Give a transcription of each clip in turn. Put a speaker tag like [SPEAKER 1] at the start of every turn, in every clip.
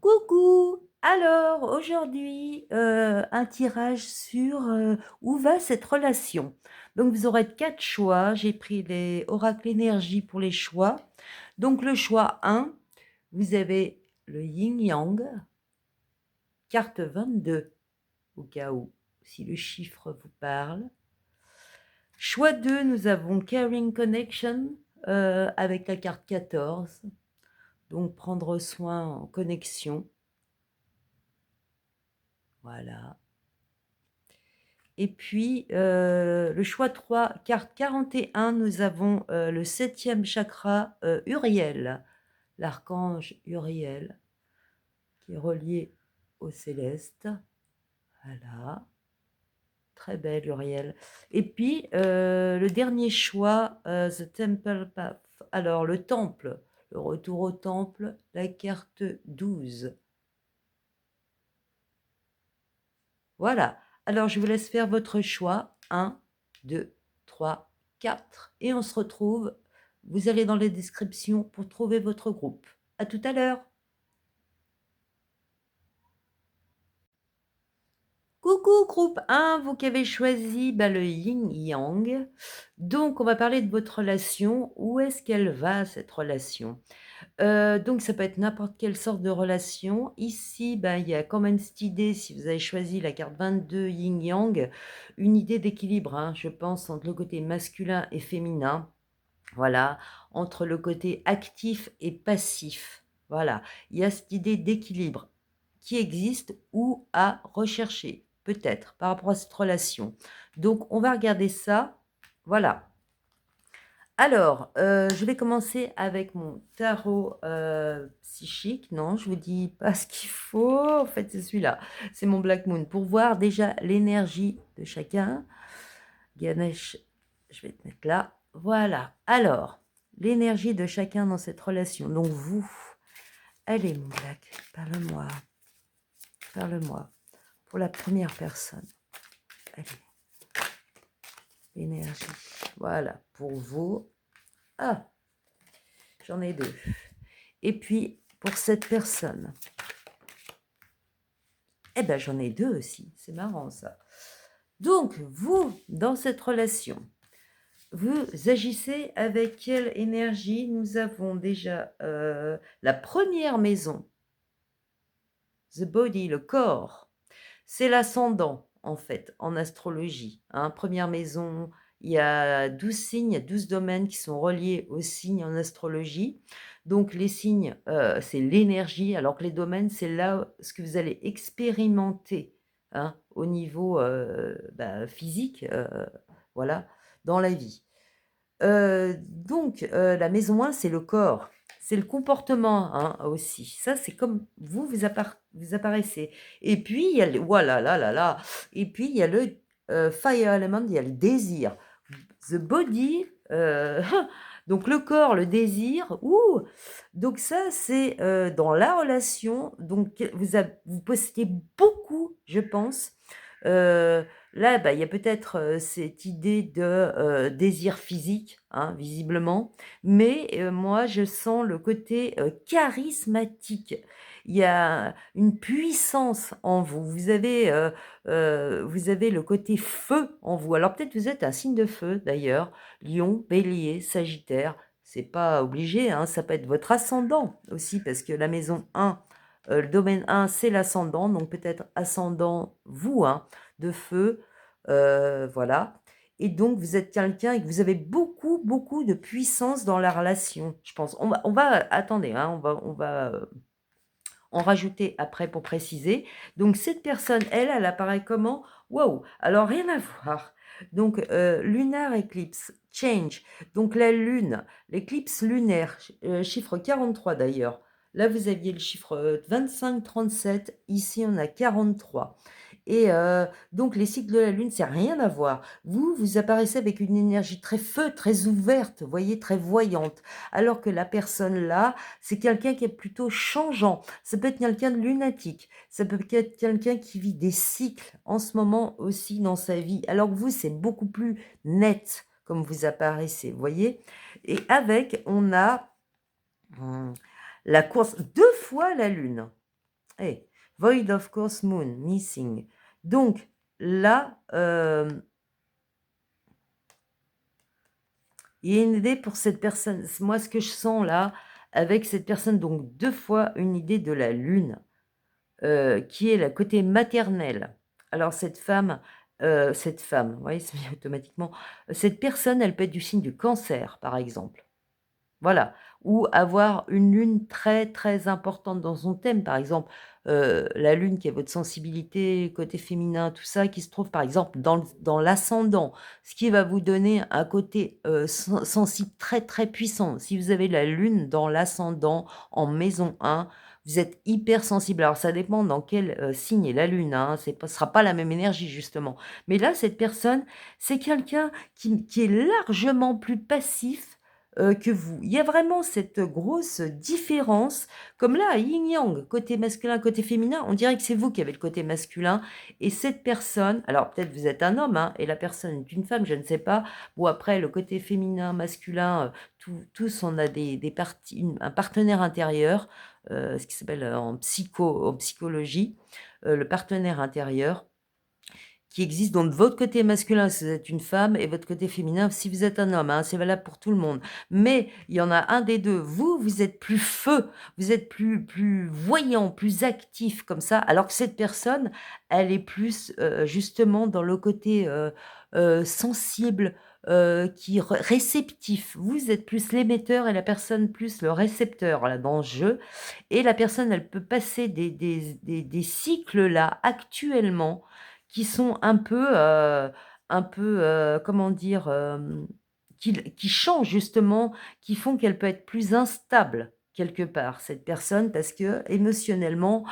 [SPEAKER 1] Coucou! Alors, aujourd'hui, un tirage sur, où va cette relation? Donc vous aurez 4 choix. J'ai pris les oracles énergie pour les choix. Donc le choix 1, vous avez le yin-yang, carte 22, au cas où, si le chiffre vous parle. Choix 2, nous avons caring connection, avec la carte 14, donc prendre soin en connexion. Voilà. Et puis, le choix 3, carte 41, nous avons, le 7e chakra, Uriel, l'archange Uriel, qui est relié au céleste. Voilà, très belle Uriel. Et puis, le dernier choix, The Temple Path. Alors, le temple, le retour au temple, la carte 12. Voilà. Alors, je vous laisse faire votre choix. 1, 2, 3, 4. Et on se retrouve. Vous allez dans les descriptions pour trouver votre groupe. À tout à l'heure. Coucou groupe 1, vous qui avez choisi le yin-yang. Donc, on va parler de votre relation. Où est-ce qu'elle va, cette relation? Donc ça peut être n'importe quelle sorte de relation. Ici, il y a quand même cette idée, si vous avez choisi la carte 22 yin-yang, une idée d'équilibre, hein, je pense, entre le côté masculin et féminin. Voilà, entre le côté actif et passif. Voilà, il y a cette idée d'équilibre qui existe ou à rechercher, peut-être, par rapport à cette relation. Donc, on va regarder ça. Voilà. Alors, je vais commencer avec mon tarot, psychique. Non, je vous dis pas ce qu'il faut. En fait, c'est celui-là. C'est mon Black Moon pour voir déjà l'énergie de chacun. Ganesh, je vais te mettre là. Voilà. Alors, l'énergie de chacun dans cette relation. Donc vous, elle est mon Black. Parle-moi. Parle-moi. Pour la première personne. Allez. L'énergie. Voilà. Pour vous. Ah, j'en ai 2. Et puis, pour cette personne, eh ben, j'en ai 2 aussi. C'est marrant, ça. Donc, vous, dans cette relation, vous agissez avec quelle énergie? Nous avons déjà la première maison, the body, le corps. C'est l'ascendant, en fait, en astrologie. Hein. Première maison, il y a 12 signes, il y a 12 domaines qui sont reliés aux signes en astrologie. Donc, les signes, c'est l'énergie, alors que les domaines, c'est là ce que vous allez expérimenter, hein, au niveau physique, voilà, dans la vie. Donc, la maison 1, c'est le corps, c'est le comportement, hein, aussi. Ça, c'est comme vous, vous apparaissez. Et puis, il y a le voilà, là, là, là. Et puis, il y a le, fire element, il y a le désir. The body, donc le corps, le désir, donc ça, c'est, dans la relation, donc vous possédez beaucoup, je pense, là, il y a peut-être, cette idée de, désir physique, hein, visiblement, mais moi, je sens le côté, charismatique. Il y a une puissance en vous. Vous avez le côté feu en vous. Alors peut-être vous êtes un signe de feu d'ailleurs, Lion, Bélier, Sagittaire, c'est pas obligé, hein, ça peut être votre ascendant aussi parce que la maison 1, le domaine 1, c'est l'ascendant, donc peut-être ascendant vous, hein, de feu, voilà. Et donc vous êtes quelqu'un et que vous avez beaucoup, beaucoup de puissance dans la relation, je pense. Attendez, hein, on va en rajouter après pour préciser. Donc cette personne, elle apparaît comment? Waouh! Alors rien à voir. Donc lunar eclipse, change. Donc la lune, l'éclipse lunaire, chiffre 43 d'ailleurs. Là, vous aviez le chiffre 25-37. Ici, on a 43. Et donc, les cycles de la lune, c'est rien à voir. Vous apparaissez avec une énergie très feu, très ouverte, vous voyez, très voyante. Alors que la personne là, c'est quelqu'un qui est plutôt changeant. Ça peut être quelqu'un de lunatique. Ça peut être quelqu'un qui vit des cycles en ce moment aussi dans sa vie. Alors que vous, c'est beaucoup plus net comme vous apparaissez, vous voyez. Et avec, on a la course, 2 fois la lune. Hey, void of course moon, missing. Donc là, il y a une idée pour cette personne. Moi, ce que je sens là, avec cette personne, donc 2 fois une idée de la lune, qui est le côté maternel. Alors cette femme, vous voyez, ça vient automatiquement. Cette personne, elle peut être du signe du Cancer, par exemple. Voilà, ou avoir une lune très, très importante dans son thème, par exemple, la lune qui est votre sensibilité, côté féminin, tout ça, qui se trouve, par exemple, dans l'ascendant, ce qui va vous donner un côté, sensible très, très puissant. Si vous avez la lune dans l'ascendant, en maison 1, vous êtes hyper sensible. Alors ça dépend dans quel, signe est la lune, hein, c'est pas ce sera pas la même énergie, justement. Mais là, cette personne, c'est quelqu'un qui est largement plus passif, que vous. Il y a vraiment cette grosse différence, comme là, yin-yang, côté masculin, côté féminin, on dirait que c'est vous qui avez le côté masculin et cette personne, alors peut-être vous êtes un homme, hein, et la personne est une femme, je ne sais pas. Bon après le côté féminin, masculin, tous on a des parties, un partenaire intérieur, ce qui s'appelle, en psychologie, le partenaire intérieur qui existe. Donc votre côté masculin si vous êtes une femme et votre côté féminin si vous êtes un homme, hein, c'est valable pour tout le monde. Mais il y en a un des 2. Vous êtes plus feu, vous êtes plus voyant, plus actif comme ça, alors que cette personne, elle est plus, justement dans le côté, sensible, qui réceptif. Vous êtes plus l'émetteur et la personne plus le récepteur là dans le jeu et la personne, elle peut passer des cycles là actuellement qui sont un peu, comment dire? Qui changent justement, qui font qu'elle peut être plus instable quelque part, cette personne, parce que émotionnellement,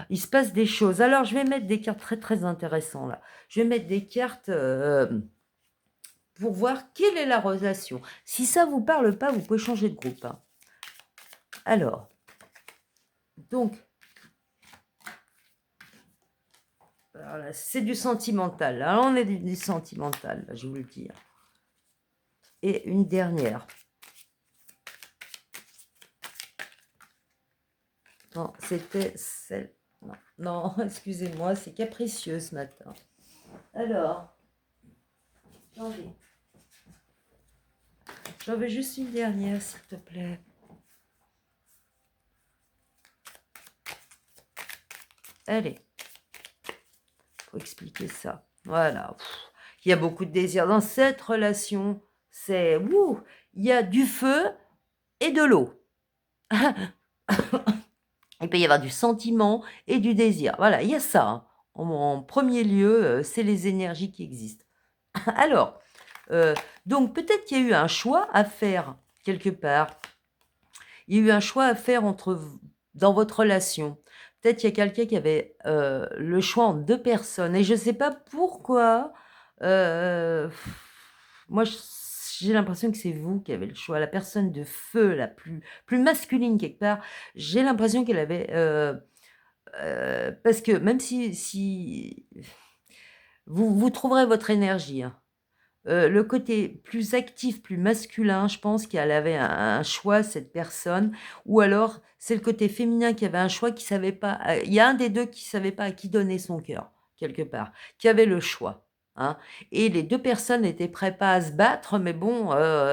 [SPEAKER 1] il se passe des choses. Alors je vais mettre des cartes très, très intéressantes là. Je vais mettre des cartes, pour voir quelle est la relation. Si ça vous parle pas, vous pouvez changer de groupe, hein. Alors, donc alors là, c'est du sentimental. Là, on est du sentimental, là, je vous le dis, hein. Et une dernière. Non, c'était celle... Non, non, excusez-moi, c'est capricieux ce matin. Alors, attendez. J'en veux juste une dernière, s'il te plaît. Allez, faut expliquer ça. Voilà. Il y a beaucoup de désir dans cette relation. C'est... il y a du feu et de l'eau. Il peut y avoir du sentiment et du désir. Voilà, il y a ça, hein. En premier lieu, c'est les énergies qui existent. Alors, donc peut-être qu'il y a eu un choix à faire quelque part. Il y a eu un choix à faire dans votre relation. Peut-être qu'il y a quelqu'un qui avait le choix entre 2 personnes et je ne sais pas pourquoi, heu, moi j'ai l'impression que c'est vous qui avez le choix. La personne de feu, la plus masculine quelque part, j'ai l'impression qu'elle avait, parce que même si vous trouverez votre énergie, hein. Le côté plus actif, plus masculin, je pense qu'elle avait un choix, cette personne, ou alors c'est le côté féminin qui avait un choix, qui savait pas, il y a un des 2 qui savait pas à qui donner son cœur, quelque part, qui avait le choix, hein, et les 2 personnes étaient prêtes pas à se battre, mais bon,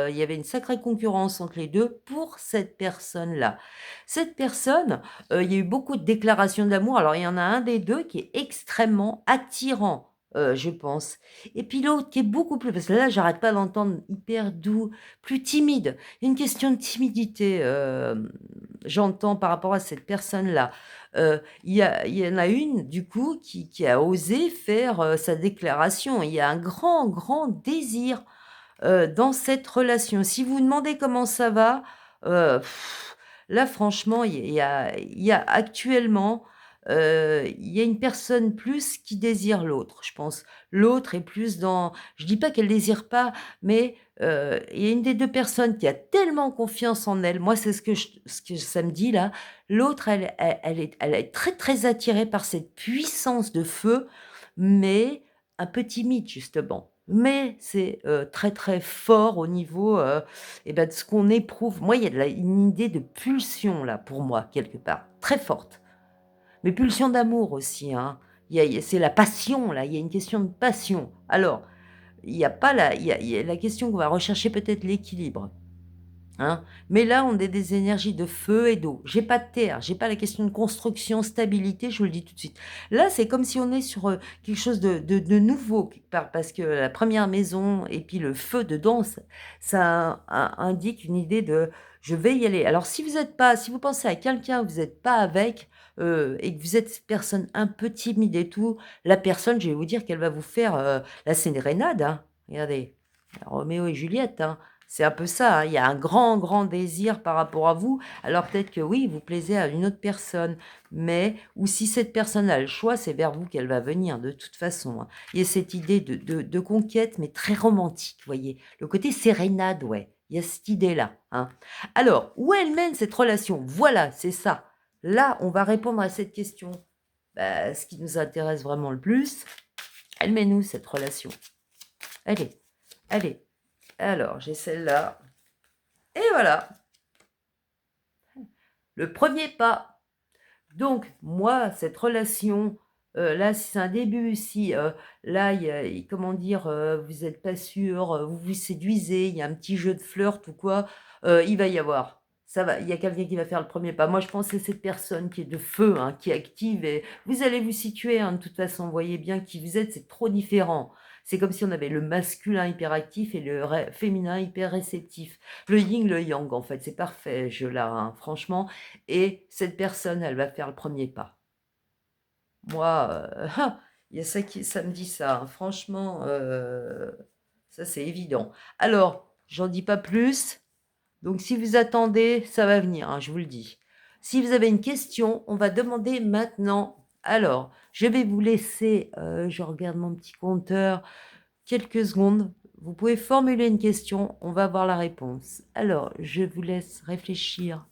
[SPEAKER 1] il y avait une sacrée concurrence entre les 2 pour cette personne-là. Cette personne, il y a eu beaucoup de déclarations d'amour, alors il y en a un des 2 qui est extrêmement attirant, je pense. Et puis l'autre qui est beaucoup plus, parce que là, j'arrête pas d'entendre hyper doux, plus timide. Une question de timidité, j'entends par rapport à cette personne-là. Il y en a une, du coup, qui a osé faire, sa déclaration. Il y a un grand, grand désir, dans cette relation. Si vous vous demandez comment ça va, heu, là franchement, il y a actuellement, il y a une personne plus qui désire l'autre, je pense. L'autre est plus dans, je dis pas qu'elle désire pas, mais, il y a une des 2 personnes qui a tellement confiance en elle. Moi, c'est ce que ça me dit là. L'autre, elle est très, très attirée par cette puissance de feu, mais un peu timide justement. Mais c'est, très, très fort au niveau, de ce qu'on éprouve. Moi, il y a une idée de pulsion là, pour moi, quelque part, très forte. mais pulsion d'amour aussi, hein. C'est la passion, là, il y a une question de passion. Alors, il y a pas la il y a la question qu'on va rechercher peut-être l'équilibre. Hein? Mais là, on est des énergies de feu et d'eau. J'ai pas de terre, j'ai pas la question de construction, stabilité, je vous le dis tout de suite. Là, c'est comme si on est sur, quelque chose de nouveau quelque part, parce que la première maison et puis le feu dedans, ça indique une idée de: «Je vais y aller». Alors si vous pensez à quelqu'un, vous êtes pas avec, et que vous êtes cette personne un peu timide et tout, la personne, je vais vous dire qu'elle va vous faire, la sérénade, hein. Regardez, Roméo et Juliette, hein. C'est un peu ça, hein, il y a un grand, grand désir par rapport à vous. Alors peut-être que oui, vous plaisez à une autre personne, mais ou si cette personne a le choix, c'est vers vous qu'elle va venir de toute façon, hein. Il y a cette idée de conquête, mais très romantique, vous voyez? Le côté sérénade, ouais, il y a cette idée-là, hein. Alors, où elle mène cette relation? Voilà, c'est ça. Là, on va répondre à cette question. Bah, ce qui nous intéresse vraiment le plus, elle mène où cette relation? Allez, allez. Alors, j'ai celle-là. Et voilà, le premier pas. Donc, moi, cette relation, là, si c'est un début, si là, comment dire, vous n'êtes pas sûr, vous vous séduisez, il y a un petit jeu de flirt ou quoi, il va y avoir. Ça va, il y a quelqu'un qui va faire le premier pas. Moi, je pense que c'est cette personne qui est de feu, hein, qui est active et vous allez vous situer, hein, de toute façon. Vous voyez bien qui vous êtes, c'est trop différent. C'est comme si on avait le masculin hyperactif et le féminin hyper réceptif. Le yin, le yang, en fait. C'est parfait, je là, hein, franchement. Et cette personne, elle va faire le premier pas. Moi, il y a ça me dit ça, hein. Franchement, ça c'est évident. Alors, j'en dis pas plus. Donc, si vous attendez, ça va venir, hein, je vous le dis. Si vous avez une question, on va demander maintenant. Alors, je vais vous laisser, je regarde mon petit compteur, quelques secondes. Vous pouvez formuler une question, on va voir la réponse. Alors, je vous laisse réfléchir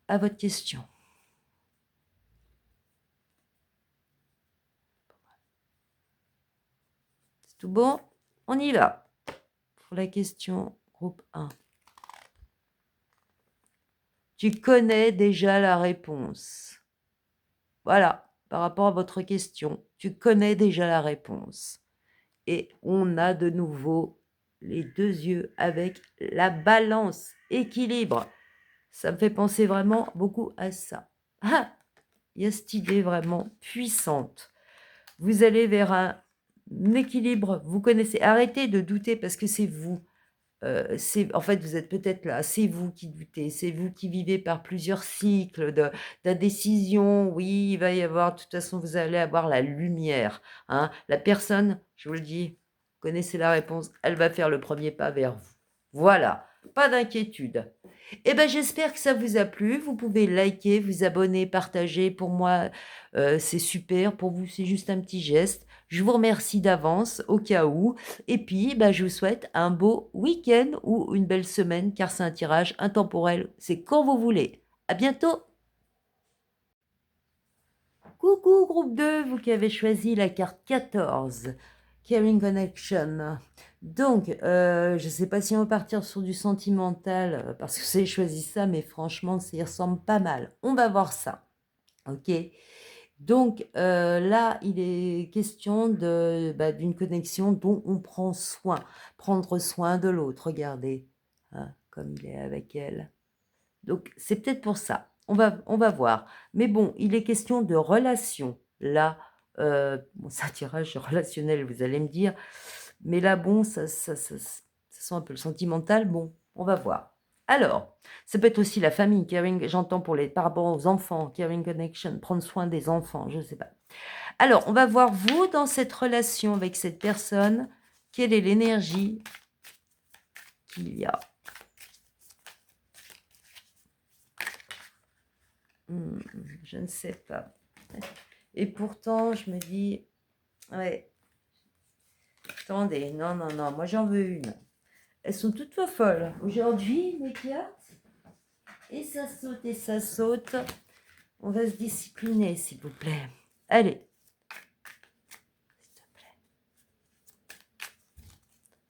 [SPEAKER 1] à votre question. C'est tout bon? On y va. Pour la question groupe 1. Tu connais déjà la réponse. Voilà, par rapport à votre question, tu connais déjà la réponse. Et on a de nouveau les deux yeux avec la balance, équilibre. Ça me fait penser vraiment beaucoup à ça. Ah, il y a cette idée vraiment puissante. Vous allez vers un équilibre, vous connaissez. Arrêtez de douter parce que c'est vous. En fait, vous êtes peut-être là, c'est vous qui doutez, c'est vous qui vivez par plusieurs cycles d'indécision. Oui, il va y avoir, de toute façon, vous allez avoir la lumière, hein. La personne, je vous le dis, vous connaissez la réponse, elle va faire le premier pas vers vous. Voilà, pas d'inquiétude. Eh ben, j'espère que ça vous a plu. Vous pouvez liker, vous abonner, partager. Pour moi, c'est super. Pour vous, c'est juste un petit geste. Je vous remercie d'avance au cas où. Et puis, bah, je vous souhaite un beau week-end ou une belle semaine, car c'est un tirage intemporel. C'est quand vous voulez. À bientôt. Coucou groupe 2, vous qui avez choisi la carte 14, Caring Connection. Donc, je ne sais pas si on va partir sur du sentimental, parce que j'ai choisi ça, mais franchement, ça y ressemble pas mal. On va voir ça. Ok. Donc là, il est question d'une connexion dont on prend soin. Prendre soin de l'autre, regardez, hein, comme il est avec elle. Donc c'est peut-être pour ça. On va voir. Mais bon, il est question de relation. Là, bon, c'est un tirage relationnel, vous allez me dire. Mais là, bon, ça sent un peu le sentimental. Bon, on va voir. Alors, ça peut être aussi la famille, caring, j'entends par rapport aux enfants, caring connection, prendre soin des enfants, je ne sais pas. Alors, on va voir vous dans cette relation avec cette personne, quelle est l'énergie qu'il y a. Je ne sais pas. Et pourtant, je me dis, ouais, attendez, non, non, non, moi j'en veux une. Elles sont toutes folles. Aujourd'hui, mes cartes, et ça saute, et ça saute. On va se discipliner, s'il vous plaît. Allez. S'il te plaît.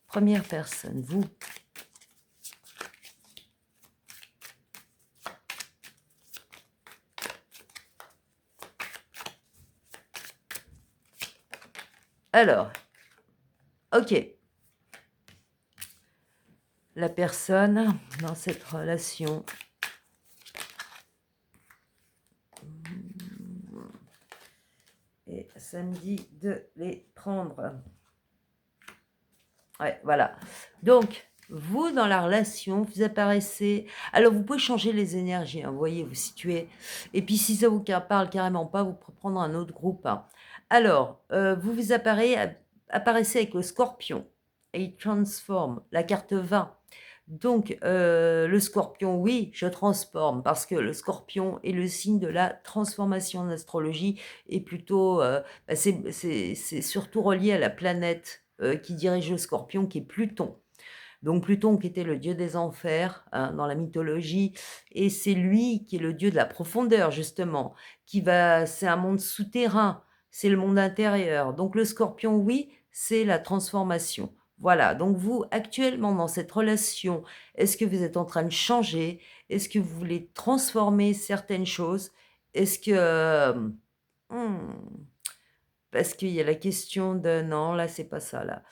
[SPEAKER 1] Première personne, vous. Alors, ok. La personne dans cette relation. Et ça me dit de les prendre. Ouais, voilà. Donc, vous, dans la relation, vous apparaissez... Alors, vous pouvez changer les énergies, hein, vous voyez, vous situez. Et puis, si ça vous parle carrément pas, vous pouvez prendre un autre groupe. Hein. Alors, vous apparaissez avec le scorpion. Et il transforme la carte 20. Donc, le scorpion, oui, je transforme, parce que le scorpion est le signe de la transformation en astrologie, et plutôt, c'est surtout relié à la planète qui dirige le scorpion, qui est Pluton. Donc Pluton qui était le dieu des enfers hein, dans la mythologie, et c'est lui qui est le dieu de la profondeur justement, c'est un monde souterrain, c'est le monde intérieur. Donc le scorpion, oui, c'est la transformation. Voilà, donc vous, actuellement dans cette relation, est-ce que vous êtes en train de changer? Est-ce que vous voulez transformer certaines choses? Est-ce que... hmm, parce qu'il y a la question de non, là, c'est pas ça, là.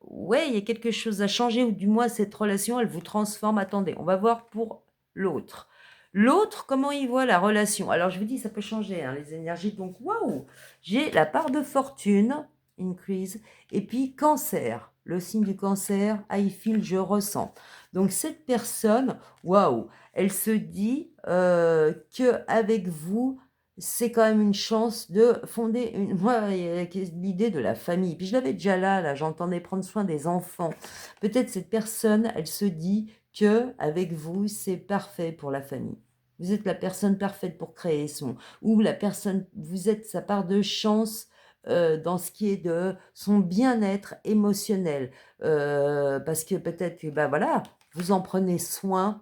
[SPEAKER 1] Ouais, il y a quelque chose à changer ou du moins cette relation, elle vous transforme. Attendez, on va voir pour l'autre. L'autre, comment il voit la relation? Alors, je vous dis, ça peut changer, hein, les énergies. Donc, waouh! J'ai la part de fortune, increase, et puis cancer. Le signe du cancer, I feel, je ressens. Donc, cette personne, waouh, elle se dit qu'avec vous, c'est quand même une chance de fonder une... Moi, il y a l'idée de la famille. Puis je l'avais déjà là, j'entendais prendre soin des enfants. Peut-être cette personne, elle se dit que avec vous, c'est parfait pour la famille. Vous êtes la personne parfaite pour créer son... Ou la personne, vous êtes sa part de chance dans ce qui est de son bien-être émotionnel. Parce que peut-être que, ben voilà, vous en prenez soin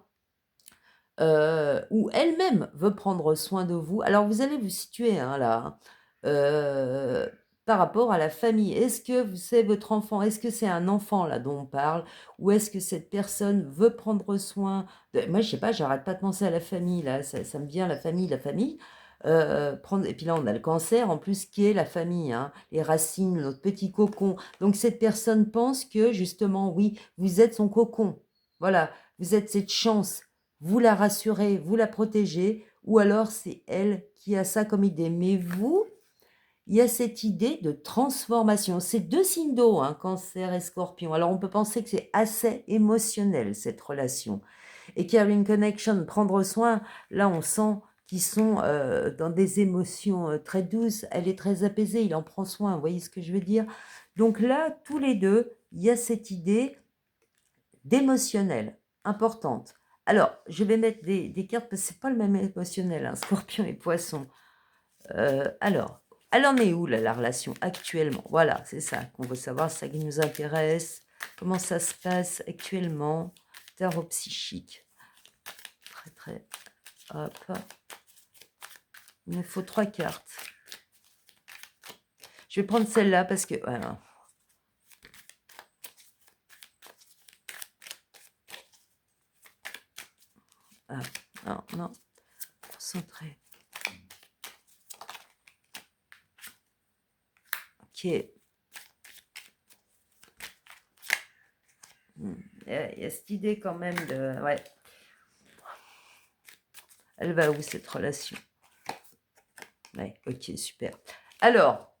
[SPEAKER 1] ou elle-même veut prendre soin de vous. Alors vous allez vous situer hein, là, hein, par rapport à la famille. Est-ce que c'est votre enfant? Est-ce que c'est un enfant là dont on parle? Ou est-ce que cette personne veut prendre soin de... Moi, je sais pas, j'arrête pas de penser à la famille, là, ça me vient la famille, la famille. Et puis là, on a le cancer, en plus, qui est la famille, hein, les racines, notre petit cocon. Donc cette personne pense que, justement, oui, vous êtes son cocon. Voilà, vous êtes cette chance vous la rassurez, vous la protégez, ou alors c'est elle qui a ça comme idée. Mais vous, il y a cette idée de transformation. C'est deux signes d'eau, hein, cancer et scorpion. Alors on peut penser que c'est assez émotionnel, cette relation. Et qu'il y a une connection, prendre soin, là on sent qu'ils sont dans des émotions très douces. Elle est très apaisée, il en prend soin, vous voyez ce que je veux dire? Donc là, tous les deux, il y a cette idée d'émotionnel, importante. Alors, je vais mettre des cartes parce que c'est pas le même émotionnel, hein, Scorpion et Poisson. Alors, elle en est où là, la relation actuellement? Voilà, c'est ça qu'on veut savoir, c'est ça qui nous intéresse. Comment ça se passe actuellement? Tarot psychique. Très, très... Hop. Il me faut 3 cartes. Je vais prendre celle-là parce que... Voilà. Ah, non, non. Concentré. Ok. Il y a cette idée quand même de... Ouais. Elle va où cette relation? Ouais, ok, super. Alors,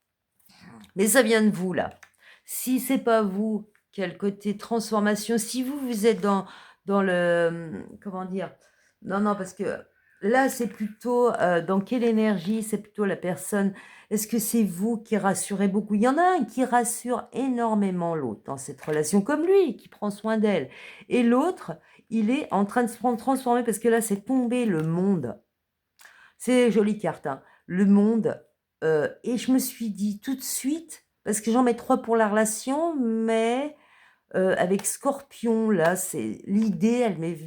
[SPEAKER 1] mais ça vient de vous là. Si c'est pas vous, quel côté transformation? Si vous, vous êtes dans le... Comment dire? Non, non, parce que là, c'est plutôt dans quelle énergie? C'est plutôt la personne. Est-ce que c'est vous qui rassurez beaucoup? Il y en a un qui rassure énormément l'autre dans cette relation, comme lui, qui prend soin d'elle. Et l'autre, il est en train de se transformer parce que là, c'est tombé le monde. C'est jolie carte, hein. Le monde. Et je me suis dit tout de suite, parce que j'en mets 3 pour la relation, mais avec Scorpion, là, c'est l'idée, elle m'est...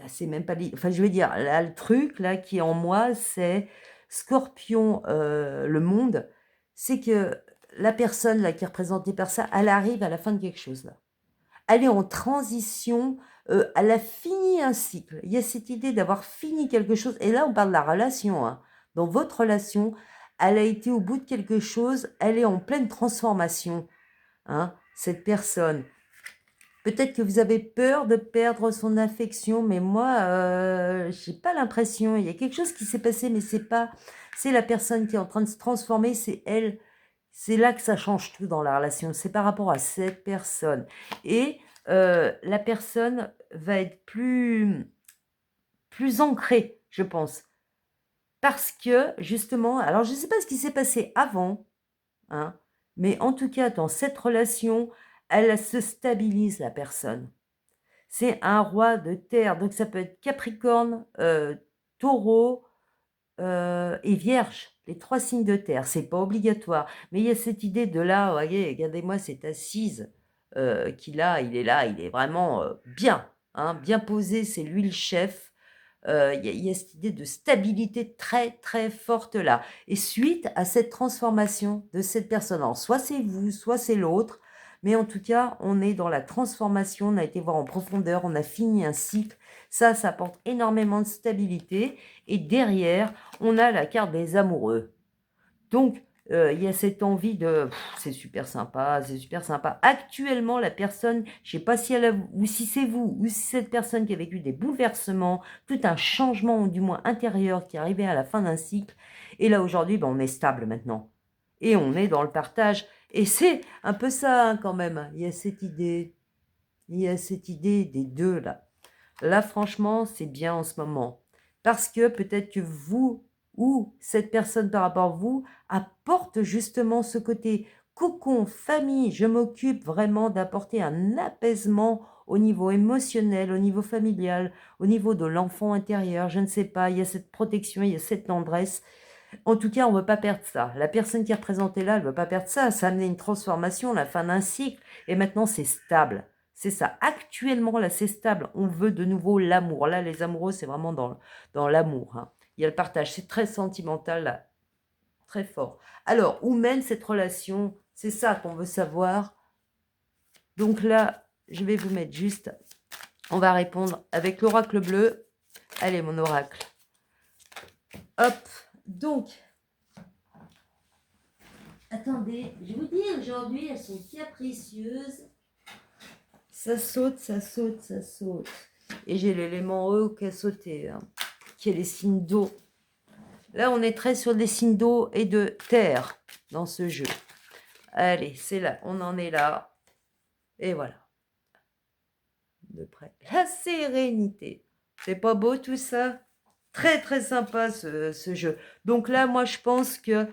[SPEAKER 1] C'est même pas l'idée. Enfin, je veux dire, là, le truc, là, qui est en moi, c'est Scorpion, le monde. C'est que la personne, là, qui est représentée par ça, elle arrive à la fin de quelque chose, là. Elle est en transition, elle a fini un cycle. Il y a cette idée d'avoir fini quelque chose. Et là, on parle de la relation. Hein. Dans votre relation, Elle a été au bout de quelque chose, elle est en pleine transformation, hein, cette personne. Peut-être que vous avez peur de perdre son affection, mais moi, j'ai pas l'impression. Il y a quelque chose qui s'est passé, mais c'est pas... C'est la personne qui est en train de se transformer, c'est elle. C'est là que ça change tout dans la relation. C'est par rapport à cette personne. Et la personne va être plus ancrée, je pense. Parce que, justement, alors je ne sais pas ce qui s'est passé avant, hein, mais en tout cas, dans cette relation, elle se stabilise, la personne. C'est un roi de terre, donc ça peut être Capricorne, Taureau et Vierge, les 3 signes de terre. C'est pas obligatoire, mais il y a cette idée de là, voyez, regardez-moi cette assise qu'il a, il est vraiment bien, hein, bien posé, c'est lui le chef. Il y a cette idée de stabilité très, très forte là. Et suite à cette transformation de cette personne, alors soit c'est vous, soit c'est l'autre, mais en tout cas, on est dans la transformation, on a été voir en profondeur, on a fini un cycle. Ça apporte énormément de stabilité. Et derrière, on a la carte des amoureux. Donc, il y a cette envie de c'est super sympa, c'est super sympa. Actuellement, la personne, je sais pas si elle a, ou si c'est vous, ou si c'est cette personne qui a vécu des bouleversements, tout un changement, ou du moins intérieur, qui est arrivé à la fin d'un cycle. Et là, aujourd'hui, ben, on est stable maintenant. Et on est dans le partage. Et c'est un peu ça, hein, quand même. Il y a cette idée des deux, là. Là, franchement, c'est bien en ce moment. Parce que peut-être que vous ou cette personne par rapport à vous apporte justement ce côté cocon, famille. Je m'occupe vraiment d'apporter un apaisement au niveau émotionnel, au niveau familial, au niveau de l'enfant intérieur. Je ne sais pas, il y a cette protection, il y a cette tendresse. En tout cas, on ne veut pas perdre ça. La personne qui est représentée là, elle ne veut pas perdre ça. Ça a amené une transformation, la fin d'un cycle. Et maintenant, c'est stable. C'est ça. Actuellement, là, c'est stable. On veut de nouveau l'amour. Là, les amoureux, c'est vraiment dans l'amour, hein. Il y a le partage. C'est très sentimental, là. Très fort. Alors, où mène cette relation? C'est ça qu'on veut savoir. Donc là, je vais vous mettre juste... On va répondre avec l'oracle bleu. Allez, mon oracle. Hop. Donc... Attendez, je vous dis, aujourd'hui, elles sont capricieuses. Ça saute, ça saute, ça saute. Et j'ai l'élément E qui a sauté, hein, qui est les signes d'eau. Là, on est très sur des signes d'eau et de terre dans ce jeu. Allez, c'est là, on en est là. Et voilà. De près. La sérénité. C'est pas beau tout ça? Très, très sympa ce jeu. Donc là, moi, je pense que...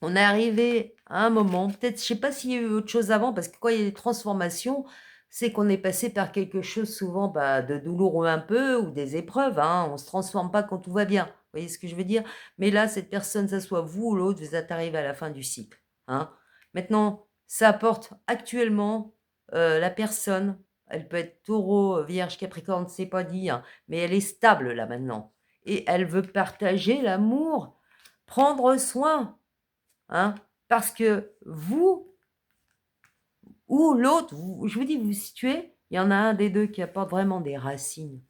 [SPEAKER 1] on est arrivé à un moment, peut-être, je ne sais pas s'il y a eu autre chose avant, parce que quand il y a des transformations, c'est qu'on est passé par quelque chose souvent de douloureux un peu, ou des épreuves, hein. On ne se transforme pas quand tout va bien. Vous voyez ce que je veux dire? Mais là, cette personne, ça soit vous ou l'autre, vous êtes arrivé à la fin du cycle, hein. Maintenant, ça apporte actuellement la personne, elle peut être taureau, vierge, capricorne, c'est pas dit, hein, mais elle est stable là maintenant. Et elle veut partager l'amour, prendre soin. Hein, parce que vous ou l'autre, je vous dis, vous vous situez, il y en a un des deux qui apporte vraiment des racines,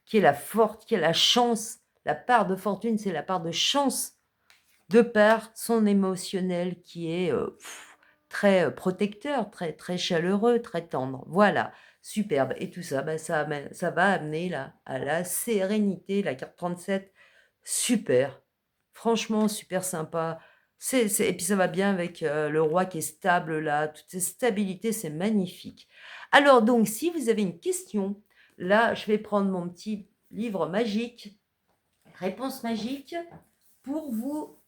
[SPEAKER 1] qui est la forte, qui est la chance. La part de fortune, c'est la part de chance, de par son émotionnel qui est très protecteur, très, très chaleureux, très tendre. Voilà, superbe. Et tout ça, ça va amener là, à la sérénité, la carte 37, super. Franchement, super sympa. Et puis ça va bien avec le roi qui est stable là, toute cette stabilité, c'est magnifique. Alors donc, si vous avez une question, là, je vais prendre mon petit livre magique, réponse magique, pour vous.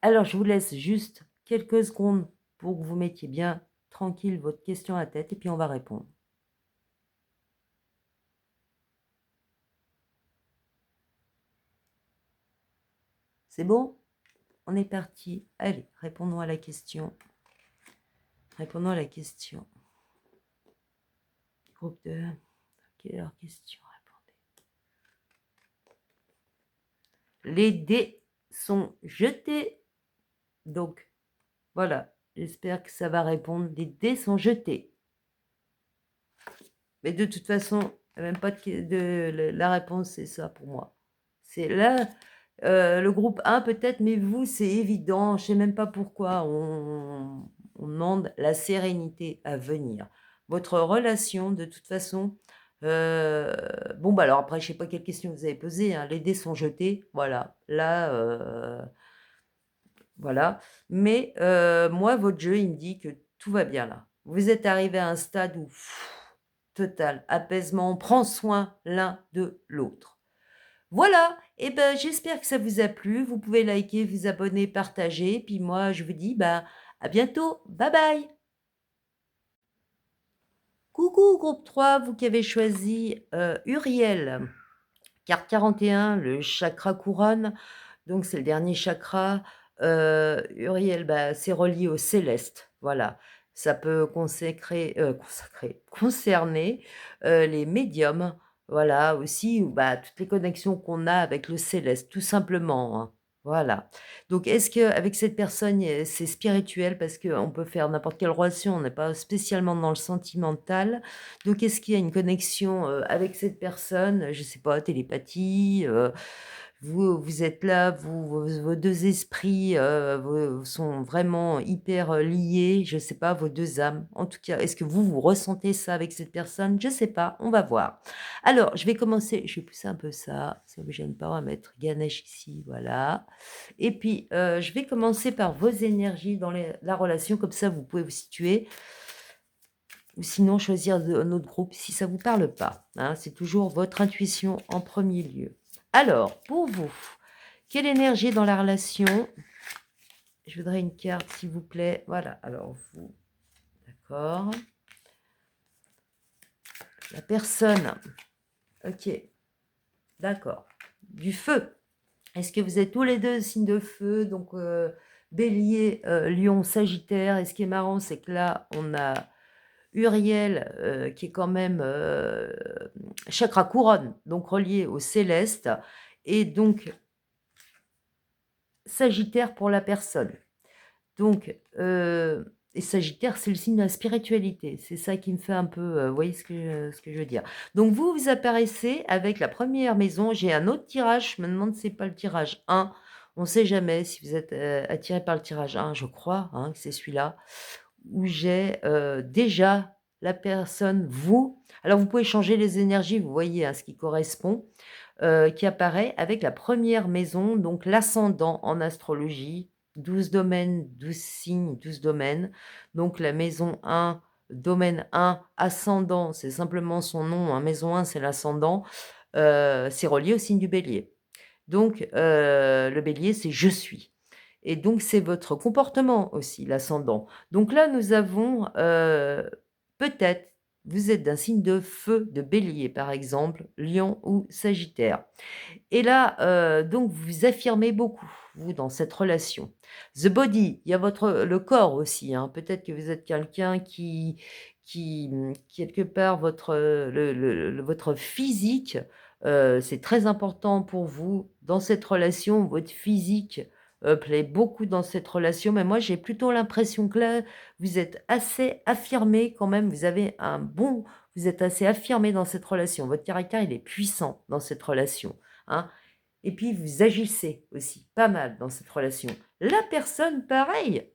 [SPEAKER 1] Alors, je vous laisse juste quelques secondes pour que vous mettiez bien tranquille votre question à tête et puis on va répondre. C'est bon? On est parti. Allez, répondons à la question. Répondons à la question. Groupe 2. Quelle est leur question? Répondez. Les dés sont jetés. Donc, voilà. J'espère que ça va répondre. Les dés sont jetés. Mais de toute façon, même pas la réponse, c'est ça pour moi. C'est là, Le groupe 1 peut-être, mais vous, c'est évident, je sais même pas pourquoi on demande la sérénité à venir. Votre relation, de toute façon, heu, bon, bah, alors après, je sais pas quelles questions vous avez posées, hein, les dés sont jetés, voilà. Là, voilà. Mais, moi, votre jeu, il me dit que tout va bien là. Vous êtes arrivé à un stade où total apaisement, on prend soin l'un de l'autre. Voilà, et ben, j'espère que ça vous a plu. Vous pouvez liker, vous abonner, partager. Puis moi, je vous dis, bah, à bientôt. Bye bye. Coucou groupe 3, vous qui avez choisi Uriel, carte 41, le chakra couronne. Donc c'est le dernier chakra. Uriel, bah, c'est relié au céleste. Voilà. Ça peut concerner les médiums. Voilà, aussi, ou bah, toutes les connexions qu'on a avec le céleste, tout simplement, hein. Voilà. Donc, est-ce qu'avec cette personne, c'est spirituel parce qu'on peut faire n'importe quelle relation, on n'est pas spécialement dans le sentimental. Donc, est-ce qu'il y a une connexion avec cette personne? Je ne sais pas, télépathie, vous êtes là, vos 2 esprits, sont vraiment hyper, liés, je sais pas, vos 2 âmes. En tout cas, est-ce que vous ressentez ça avec cette personne? Je sais pas, on va voir. Alors, je vais commencer, je vais pousser un peu ça, ça me gêne pas, on va mettre Ganesh ici, voilà. Et puis, je vais commencer par vos énergies dans la relation, comme ça vous pouvez vous situer ou sinon choisir un autre groupe si ça vous parle pas, hein. C'est toujours votre intuition en premier lieu. Alors, pour vous, quelle énergie dans la relation? Je voudrais une carte, s'il vous plaît. Voilà, alors vous, d'accord. La personne, ok, d'accord. Du feu. Est-ce que vous êtes tous les deux signes de feu? Donc, Bélier, Lion, Sagittaire. Et ce qui est marrant, c'est que là, on a Uriel, qui est quand même chakra couronne, donc relié au céleste, et donc Sagittaire pour la personne. Donc, et Sagittaire, c'est le signe de la spiritualité. C'est ça qui me fait un peu, vous voyez ce que je veux dire? Donc vous apparaissez avec la première maison. J'ai un autre tirage, je me demande si c'est pas le tirage 1. On ne sait jamais si vous êtes, attiré par le tirage 1, je crois, hein, que c'est celui-là, où j'ai, déjà la personne, vous. Alors vous pouvez changer les énergies, vous voyez, hein, ce qui correspond, qui apparaît avec la première maison, donc l'ascendant en astrologie, 12 domaines, 12 signes, 12 domaines. Donc la maison 1, domaine 1, ascendant, c'est simplement son nom, hein, maison 1, c'est l'ascendant, c'est relié au signe du Bélier. Donc le Bélier, c'est «je suis». Et donc c'est votre comportement aussi, l'ascendant. Donc là, nous avons, peut-être, vous êtes d'un signe de feu, de Bélier par exemple, Lion ou Sagittaire. Et là, donc vous affirmez beaucoup, vous, dans cette relation. The body, il y a le corps aussi, hein. Peut-être que vous êtes quelqu'un qui, quelque part, votre physique, c'est très important pour vous dans cette relation. Votre physique, plaît beaucoup dans cette relation, mais moi, j'ai plutôt l'impression que là, vous êtes assez affirmé quand même, vous êtes assez affirmé dans cette relation. Votre caractère, il est puissant dans cette relation, hein. Et puis vous agissez aussi pas mal dans cette relation. La personne, pareil,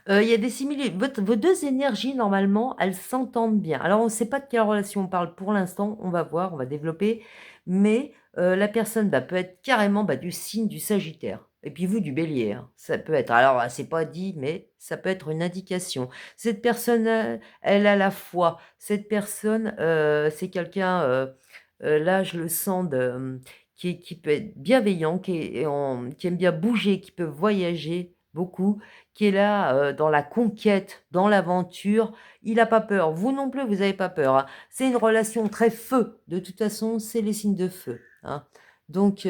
[SPEAKER 1] il y a des similitudes. Vos 2 énergies, normalement, elles s'entendent bien. Alors, on ne sait pas de quelle relation on parle pour l'instant, on va voir, on va développer, mais la personne, bah, peut être carrément, bah, du signe du Sagittaire et puis vous, du Bélier, hein. Ça peut être, alors, c'est pas dit, mais ça peut être une indication. Cette personne, elle a la foi. Cette personne, c'est quelqu'un, là, je le sens qui peut être bienveillant, qui aime bien bouger, qui peut voyager beaucoup, qui est là, dans la conquête, dans l'aventure. Il a pas peur. Vous non plus, vous n'avez pas peur, hein. C'est une relation très feu. De toute façon, c'est les signes de feu, hein. Donc,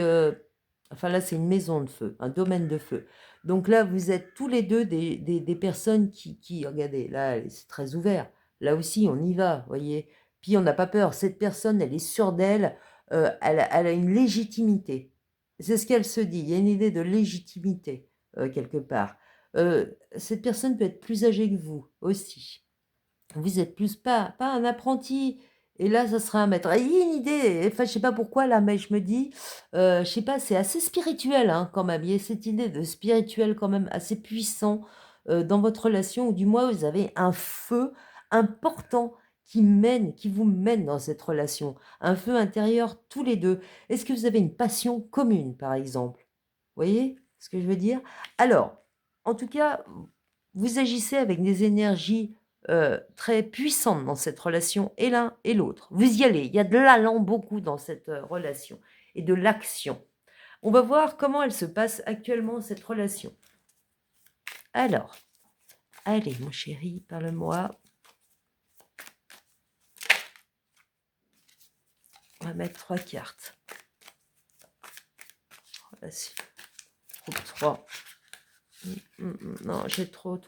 [SPEAKER 1] enfin là, c'est une maison de feu, un domaine de feu. Donc là, vous êtes tous les 2 des personnes qui regardez, là, c'est très ouvert. Là aussi, on y va, voyez? Puis on n'a pas peur. Cette personne, elle est sûre d'elle, elle a une légitimité. C'est ce qu'elle se dit. Il y a une idée de légitimité, quelque part. Cette personne peut être plus âgée que vous aussi. Vous êtes plus pas un apprenti, Et là, ça serait un maître. Il y a une idée, enfin, je sais pas pourquoi là, mais je me dis, je sais pas, c'est assez spirituel, hein, quand même. Il y a cette idée de spirituel quand même assez puissant, dans votre relation ou du moins vous avez un feu important qui vous mène dans cette relation. Un feu intérieur tous les 2. Est-ce que vous avez une passion commune, par exemple? Vous voyez ce que je veux dire? Alors, en tout cas, vous agissez avec des énergies très puissantes dans cette relation et l'un et l'autre. Vous y allez, il y a de l'allant beaucoup dans cette relation et de l'action. On va voir comment elle se passe actuellement, cette relation. Alors, allez, mon chéri, parle-moi. On va mettre 3 cartes. Relation. Groupe 3. Non, j'ai trop.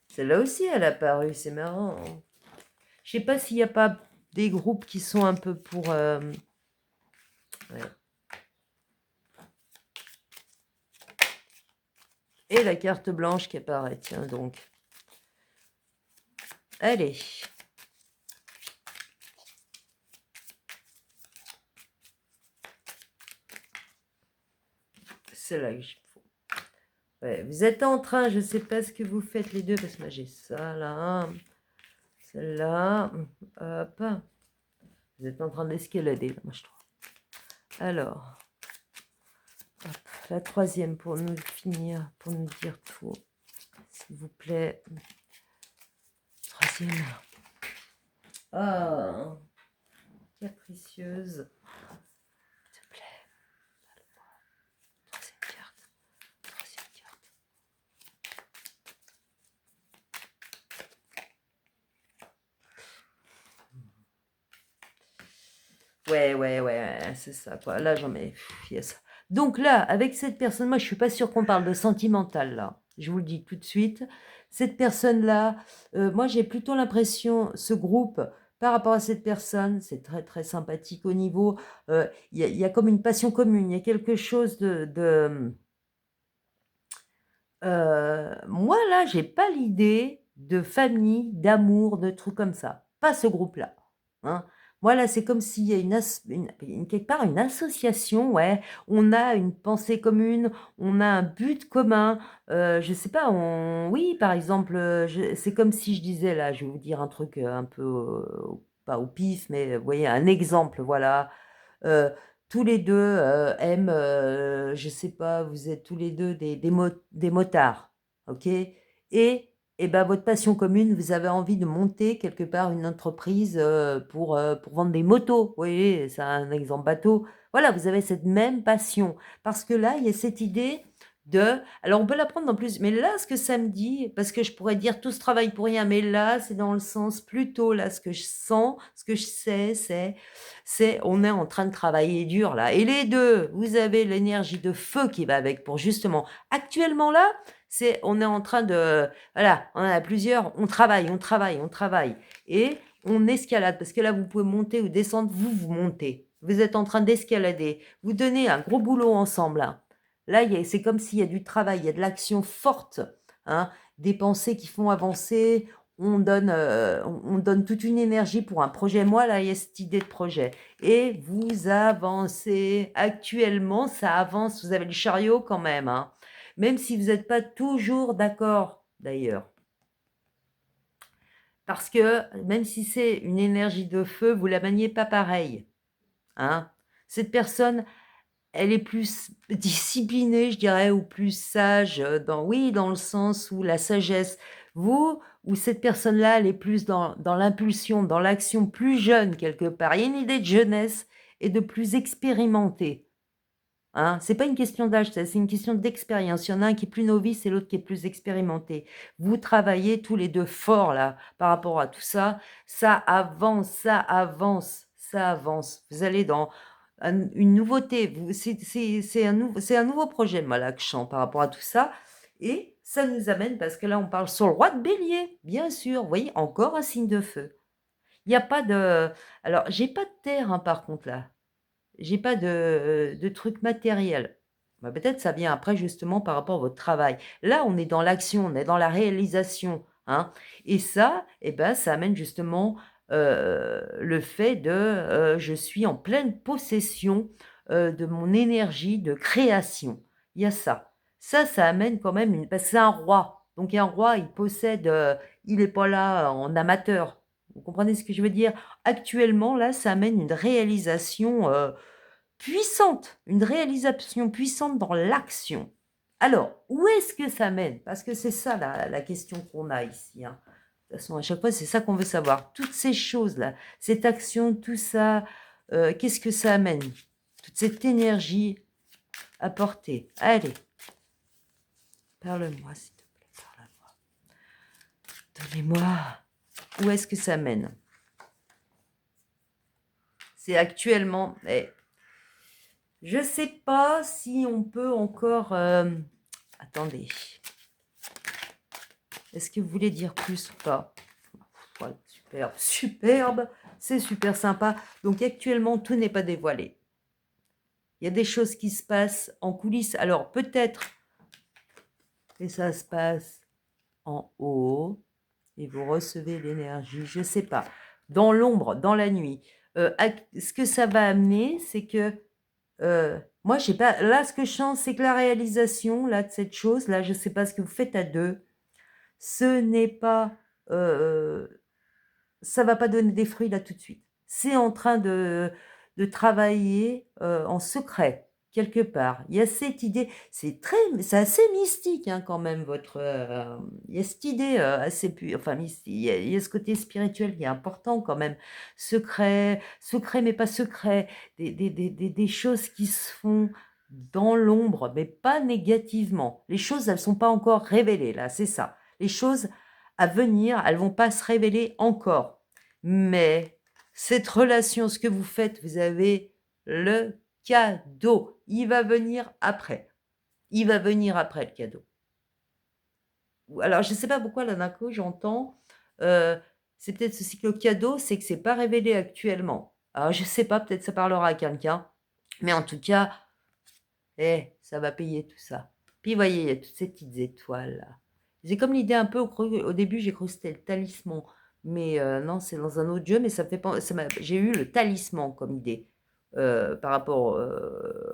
[SPEAKER 1] Celle-là aussi, elle a paru, c'est marrant. Je sais pas s'il n'y a pas des groupes qui sont un peu pour... ouais. Et la carte blanche qui apparaît, tiens donc. Allez. C'est là que je... Ouais, vous êtes en train, je ne sais pas ce que vous faites les deux, parce que moi j'ai ça là, celle-là, hop. Vous êtes en train d'escalader, moi je trouve. Alors, hop, la troisième pour nous finir, pour nous dire tout, s'il vous plaît. Troisième. Ah, capricieuse. S'il te plaît. Troisième carte. Troisième carte. Ouais, c'est ça, quoi. Là, j'en mets... Yes. Donc là, avec cette personne, moi, je suis pas sûre qu'on parle de sentimental, là. Je vous le dis tout de suite. Cette personne-là, moi, j'ai plutôt l'impression, ce groupe, par rapport à cette personne, c'est très, très sympathique au niveau... Il y a comme une passion commune, il y a quelque chose moi, là, j'ai pas l'idée de famille, d'amour, de trucs comme ça. Pas ce groupe-là, hein. Moi, là, c'est comme s'il y a quelque part une association, ouais. On a une pensée commune, on a un but commun. Je sais pas, oui, par exemple, c'est comme si je disais, là, je vais vous dire un truc un peu, pas au pif, mais vous voyez, un exemple, voilà. Euh, Tous les deux aiment, je sais pas, vous êtes tous les deux des motards, ok? Et ben, votre passion commune, vous avez envie de monter quelque part une entreprise pour vendre des motos. Vous voyez, c'est un exemple bateau. Voilà, vous avez cette même passion. Parce que là, il y a cette idée de... Alors, on peut la prendre en plus, mais là, ce que ça me dit, parce que je pourrais dire tout ce travail pour rien, mais là, c'est dans le sens plutôt, là, ce que je sens, ce que je sais, c'est on est en train de travailler dur là. Et les deux, vous avez l'énergie de feu qui va avec pour justement. Actuellement là, c'est on est en train de voilà, on en a plusieurs, on travaille et on escalade parce que là vous pouvez monter ou descendre, vous montez. Vous êtes en train d'escalader. Vous donnez un gros boulot ensemble là. Là, c'est comme s'il y a du travail, il y a de l'action forte, hein, des pensées qui font avancer. On donne toute une énergie pour un projet. Moi, là, il y a cette idée de projet. Et vous avancez. Actuellement, ça avance. Vous avez le chariot quand même, hein. Même si vous n'êtes pas toujours d'accord, d'ailleurs. Parce que même si c'est une énergie de feu, vous ne la maniez pas pareil, hein. Cette personne, elle est plus disciplinée, je dirais, ou plus sage, oui, dans le sens où la sagesse. Vous, ou cette personne-là, elle est plus dans l'impulsion, dans l'action, plus jeune quelque part. Il y a une idée de jeunesse et de plus expérimenté. Hein, c'est pas une question d'âge, c'est une question d'expérience. Il y en a un qui est plus novice et l'autre qui est plus expérimenté. Vous travaillez tous les deux fort là par rapport à tout ça. Ça avance, ça avance, ça avance. Vous allez dans une nouveauté. C'est un nouveau projet, moi, là, que je sens par rapport à tout ça. Et ça nous amène, parce que là, on parle sur le roi de bélier, bien sûr. Vous voyez, encore un signe de feu. Il n'y a pas de... Alors, j'ai pas de terre, hein, par contre, là. J'ai pas de trucs matériels. Bah, peut-être ça vient après justement par rapport à votre travail. Là, on est dans l'action, on est dans la réalisation, hein. Et ça, eh ben, ça amène justement le fait de je suis en pleine possession de mon énergie de création. Il y a ça. Ça amène quand même une parce que c'est un roi. Donc un roi, il possède, il n'est pas là en amateur. Vous comprenez ce que je veux dire? Actuellement, là, ça amène une réalisation puissante dans l'action. Alors, où est-ce que ça mène? Parce que c'est ça la question qu'on a ici, hein. De toute façon, à chaque fois, c'est ça qu'on veut savoir. Toutes ces choses-là, cette action, tout ça, qu'est-ce que ça amène? Toute cette énergie apportée. Allez, parle-moi, s'il te plaît, parle-moi. Donnez-moi. Où est-ce que ça mène? C'est actuellement... je sais pas si on peut encore... attendez. Est-ce que vous voulez dire plus ou pas? Voilà, superbe, superbe. C'est super sympa. Donc actuellement, tout n'est pas dévoilé. Il y a des choses qui se passent en coulisses. Alors peut-être que ça se passe en haut et vous recevez l'énergie, je ne sais pas, dans l'ombre, dans la nuit. Ce que ça va amener, c'est que moi, je sais pas, là, ce que je sens, c'est que la réalisation là, de cette chose, là, je ne sais pas ce que vous faites à deux, ce n'est pas... ça va pas donner des fruits là tout de suite. C'est en train de travailler en secret, quelque part. Il y a cette idée, c'est assez mystique hein, quand même, il y a cette idée assez enfin mystique, il y a ce côté spirituel qui est important quand même. Secret, secret mais pas secret, des choses qui se font dans l'ombre, mais pas négativement. Les choses, elles sont pas encore révélées là, c'est ça. Les choses à venir, elles vont pas se révéler encore. Mais cette relation, ce que vous faites, vous avez le cadeau. Il va venir après. Il va venir après le cadeau. Alors, je ne sais pas pourquoi, là, d'un coup, j'entends, c'est peut-être ceci que le cadeau, c'est que c'est pas révélé actuellement. Alors, je ne sais pas, peut-être ça parlera à quelqu'un. Mais en tout cas, ça va payer tout ça. Puis, vous voyez, il y a toutes ces petites étoiles, là. J'ai comme l'idée un peu, au début, j'ai cru que c'était le talisman. Mais non, c'est dans un autre jeu, mais j'ai eu le talisman comme idée. Par rapport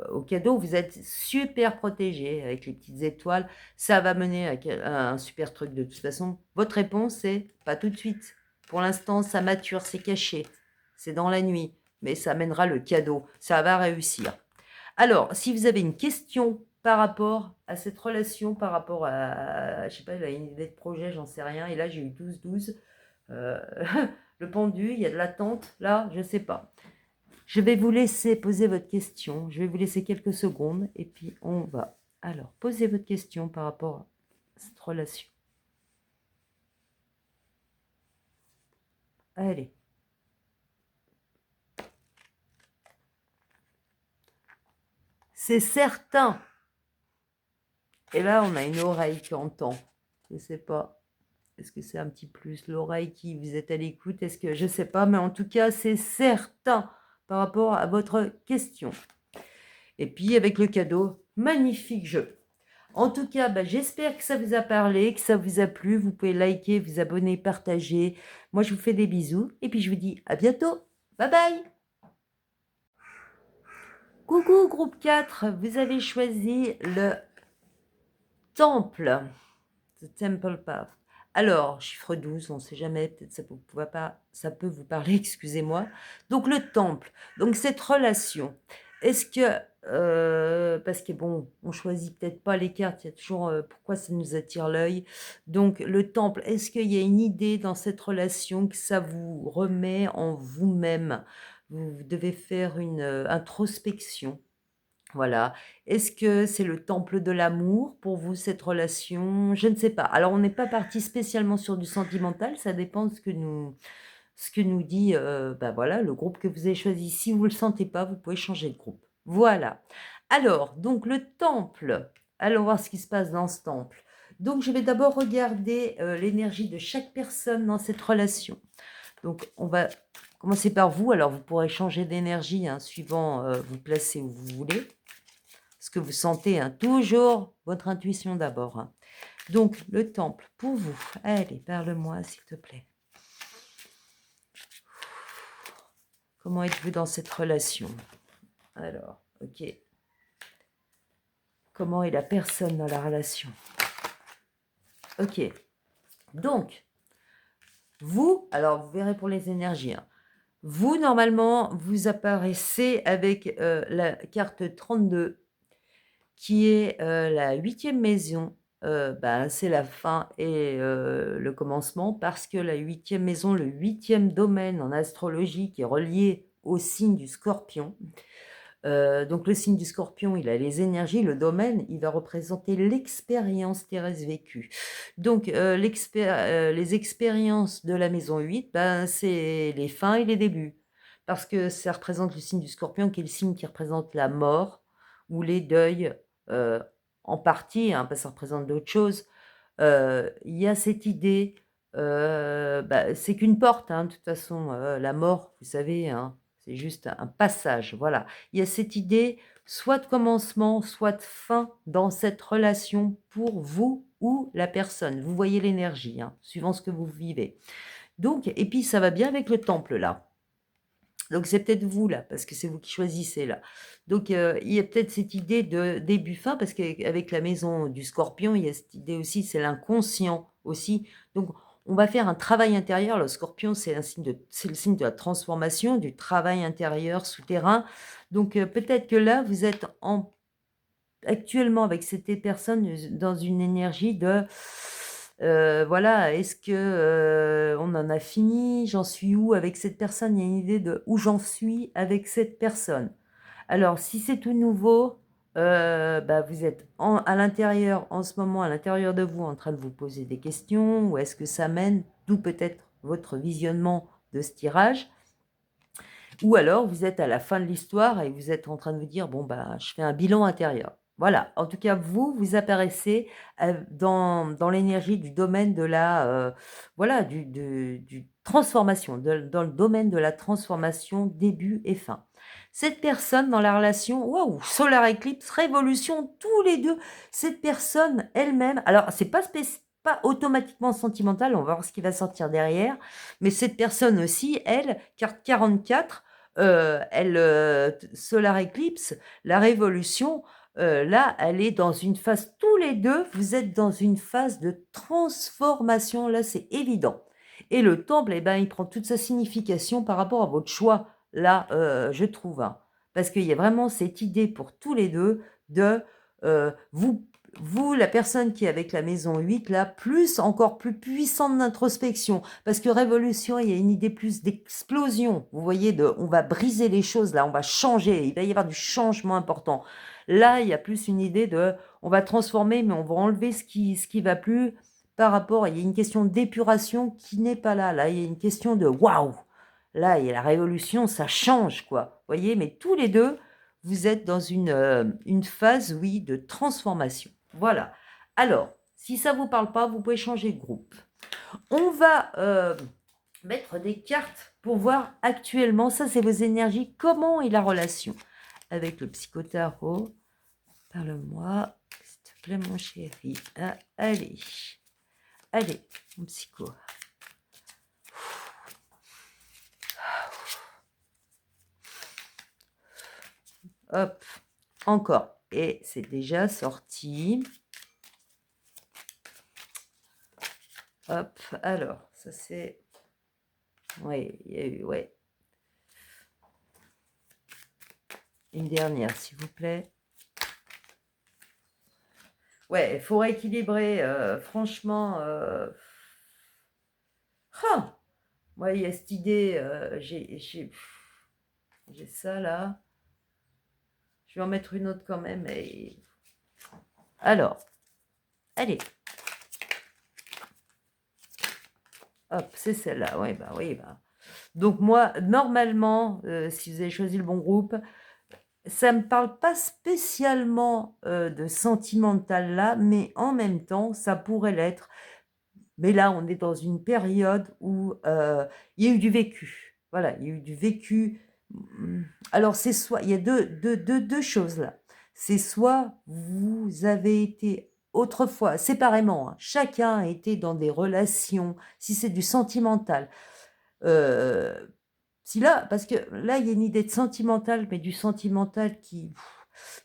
[SPEAKER 1] au cadeau, vous êtes super protégé avec les petites étoiles. Ça va mener à un super truc de toute façon. Votre réponse, c'est pas tout de suite. Pour l'instant, ça mature, c'est caché. C'est dans la nuit. Mais ça amènera le cadeau. Ça va réussir. Alors, si vous avez une question par rapport à cette relation, par rapport à je sais pas, une idée de projet, j'en sais rien. Et là, j'ai eu 12-12. Le pendu, il y a de l'attente. Là, je ne sais pas. Je vais vous laisser poser votre question. Je vais vous laisser quelques secondes et puis on va. Alors, posez votre question par rapport à cette relation. Allez. C'est certain. Et là, on a une oreille qui entend. Je ne sais pas. Est-ce que c'est un petit plus l'oreille qui vous êtes à l'écoute? Est-ce que je ne sais pas, mais en tout cas, c'est certain par rapport à votre question. Et puis avec le cadeau, magnifique jeu. En tout cas, j'espère que ça vous a parlé, que ça vous a plu. Vous pouvez liker, vous abonner, partager. Moi, je vous fais des bisous et puis je vous dis à bientôt. Bye bye. Coucou groupe 4, vous avez choisi le temple. The Temple Path. Alors, chiffre 12, on ne sait jamais, peut-être ça peut vous parler, excusez-moi. Donc, le temple, donc cette relation, est-ce que, parce que bon, on choisit peut-être pas les cartes, il y a toujours pourquoi ça nous attire l'œil. Donc, le temple, est-ce qu'il y a une idée dans cette relation que ça vous remet en vous-même? Vous devez faire une introspection. Voilà. Est-ce que c'est le temple de l'amour pour vous, cette relation? Je ne sais pas. Alors, on n'est pas parti spécialement sur du sentimental, ça dépend de ce que nous dit voilà, le groupe que vous avez choisi. Si vous ne le sentez pas, vous pouvez changer de groupe. Voilà. Alors, donc le temple, allons voir ce qui se passe dans ce temple. Donc, je vais d'abord regarder l'énergie de chaque personne dans cette relation. Donc, on va commencer par vous. Alors, vous pourrez changer d'énergie suivant vous placez où vous voulez. Ce que vous sentez, toujours votre intuition d'abord. Donc, le temple, pour vous. Allez, parle-moi, s'il te plaît. Comment êtes-vous dans cette relation? Alors, ok. Comment est la personne dans la relation? Ok. Donc, vous, alors vous verrez pour les énergies, hein. Vous, normalement, vous apparaissez avec la carte 32, qui est la 8e maison. Ben, c'est la fin et le commencement, parce que la 8e maison, le 8e domaine en astrologie, qui est relié au signe du Scorpion. Donc le signe du Scorpion, il a les énergies, le domaine, il va représenter l'expérience terrestre vécue. Donc les expériences de la maison 8, ben, c'est les fins et les débuts. Parce que ça représente le signe du Scorpion, qui est le signe qui représente la mort ou les deuils, heu, en partie, hein, parce que ça représente d'autres choses. Il y a cette idée, bah, c'est qu'une porte, hein, de toute façon, la mort, vous savez, hein, c'est juste un passage, voilà. Il y a cette idée, soit de commencement, soit de fin dans cette relation pour vous ou la personne. Vous voyez l'énergie, hein, suivant ce que vous vivez. Donc et puis ça va bien avec le temple là. Donc c'est peut-être vous là, parce que c'est vous qui choisissez là. Donc il y a peut-être cette idée de début-fin, parce qu'avec la maison du Scorpion, il y a cette idée aussi, c'est l'inconscient aussi. Donc on va faire un travail intérieur. Le Scorpion, c'est le signe de la transformation, du travail intérieur souterrain. Donc peut-être que là, vous êtes actuellement avec cette personne dans une énergie de voilà, est-ce que on en a fini? J'en suis où avec cette personne? Il y a une idée de où j'en suis avec cette personne. Alors, si c'est tout nouveau, bah, vous êtes à l'intérieur, en ce moment, à l'intérieur de vous, en train de vous poser des questions. Où est-ce que ça mène? D'où peut-être votre visionnement de ce tirage. Ou alors, vous êtes à la fin de l'histoire et vous êtes en train de vous dire, bon, bah, je fais un bilan intérieur. Voilà, en tout cas, vous apparaissez dans l'énergie du domaine de la, voilà, du transformation, dans le domaine de la transformation, début et fin. Cette personne dans la relation, waouh, solar eclipse, révolution, tous les deux, cette personne elle-même, alors c'est pas automatiquement sentimental, on va voir ce qui va sortir derrière, mais cette personne aussi, elle, carte 44, solar eclipse, la révolution, là, elle est dans une phase, tous les deux, vous êtes dans une phase de transformation, là, c'est évident. Et le temple, eh ben, il prend toute sa signification par rapport à votre choix, là, je trouve, hein. Parce qu'il y a vraiment cette idée pour tous les deux de vous, la personne qui est avec la maison 8, là, encore plus puissante d'introspection. Parce que révolution, il y a une idée plus d'explosion. Vous voyez, on va briser les choses, là, on va changer. Il va y avoir du changement important. Là, il y a plus une idée on va transformer, mais on va enlever ce qui va plus par rapport. Il y a une question d'épuration qui n'est pas là. Là, il y a une question de waouh. Là, il y a la révolution, ça change, quoi. Vous voyez, mais tous les deux, vous êtes dans une phase, oui, de transformation. Voilà. Alors, si ça ne vous parle pas, vous pouvez changer de groupe. On va mettre des cartes pour voir actuellement, ça c'est vos énergies, comment est la relation avec le psychotarot. Parle-moi, s'il te plaît mon chéri. Ah, allez, mon psycho. Hop, encore. Et c'est déjà sorti. Hop, alors, ça c'est... Oui, il y a eu, ouais. Une dernière, s'il vous plaît. Ouais, il faut rééquilibrer, franchement... Ah, moi, il y a cette idée, j'ai ça là. Je vais en mettre une autre quand même. Alors, allez. Hop, c'est celle-là. Ouais, bah oui, bah. Donc moi, normalement, si vous avez choisi le bon groupe, ça ne me parle pas spécialement de sentimental là, mais en même temps, ça pourrait l'être. Mais là, on est dans une période où il y a eu du vécu. Voilà, il y a eu du vécu. Alors, il y a deux choses là. C'est soit vous avez été autrefois, séparément, hein, chacun était dans des relations, si c'est du sentimental, si là, parce que là, il y a une idée de sentimental, mais du sentimental qui...